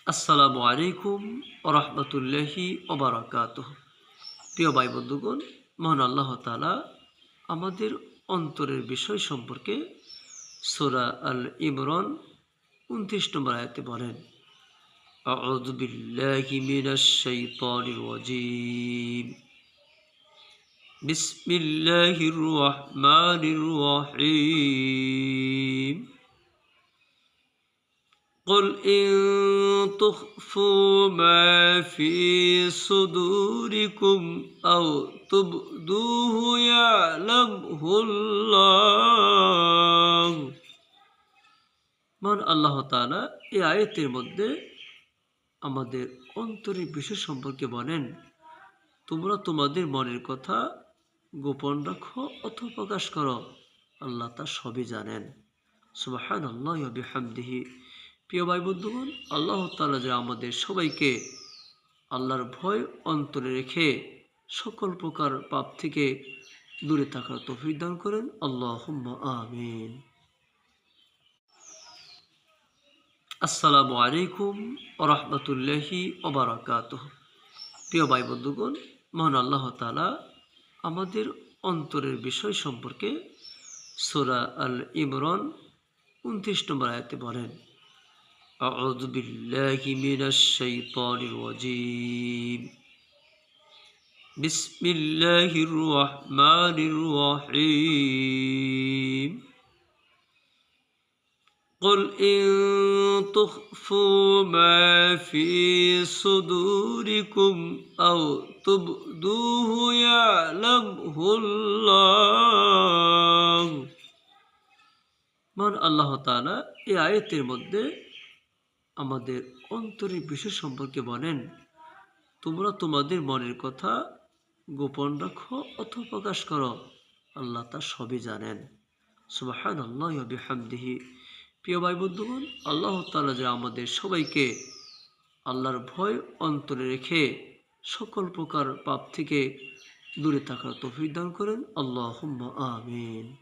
আসসালামু আলাইকুম ওয়া রাহমাতুল্লাহি ওয়া বারাকাতুহু। প্রিয় ভাই বন্ধুগণ, মহান আল্লাহ তাআলা আমাদের অন্তরের বিষয় সম্পর্কে সূরা আল ইমরান ২৯ নম্বর আয়াতে বলেন, আউযু বিল্লাহি মিনাশ শাইতানির রাজীম। বিসমিল্লাহির রাহমানির রাহিম। قل إن تخفوا ما في صدوركم أو تبدوه يعلمه الله। মান আল্লাহ তাআলা এই আয়াতের মধ্যে আমাদের অন্তরের বিষয় সম্পর্কে বলেন, তোমরা তোমাদের মনের কথা গোপন রাখো অথবা প্রকাশ করো, আল্লাহ তা সবই জানেন। সুবহানাল্লাহি ওয়া বিহামদিহি। প্রিয় ভাই বন্ধুগণ, আল্লাহ তাআলা যে আমাদের সবাইকে আল্লাহর ভয় অন্তরে রেখে সকল প্রকার পাপ থেকে দূরে থাকার তৌফিক দান করেন। আল্লাহুম্মা আমিন। আসসালামু আলাইকুম ওয়া রাহমাতুল্লাহি ওয়া বারাকাতুহু। প্রিয় ভাই বন্ধুগণ, মহান আল্লাহ তাআলা আমাদের অন্তরের বিষয় সম্পর্কে সূরা আল ইমরান ২৯ নম্বর আয়াতে বলেন, আউযু বিল্লাহি মিনাশ শাইতানির রাজীম। বিসমিল্লাহির রাহমানির রাহিম। قل إن تخفوا ما في صدوركم أو تبدوه يعلمه الله। মান আল্লাহ তাআলা এই আয়াতের মধ্যে আমাদের অন্তরের বিষয় সম্পর্কে বলেন, তোমরা তোমাদের মনের কথা গোপন রাখো অথবা প্রকাশ করো, আল্লাহ তা সবই জানেন। সুবহানাল্লাহি ওয়া বিহামদিহি। প্রিয় ভাই বন্ধুগণ, আল্লাহ তাআলা যে আমাদের সবাইকে আল্লাহর ভয় অন্তরে রেখে সকল প্রকার পাপ থেকে দূরে থাকার তৌফিক দান করেন। আল্লাহুম্মা আমিন।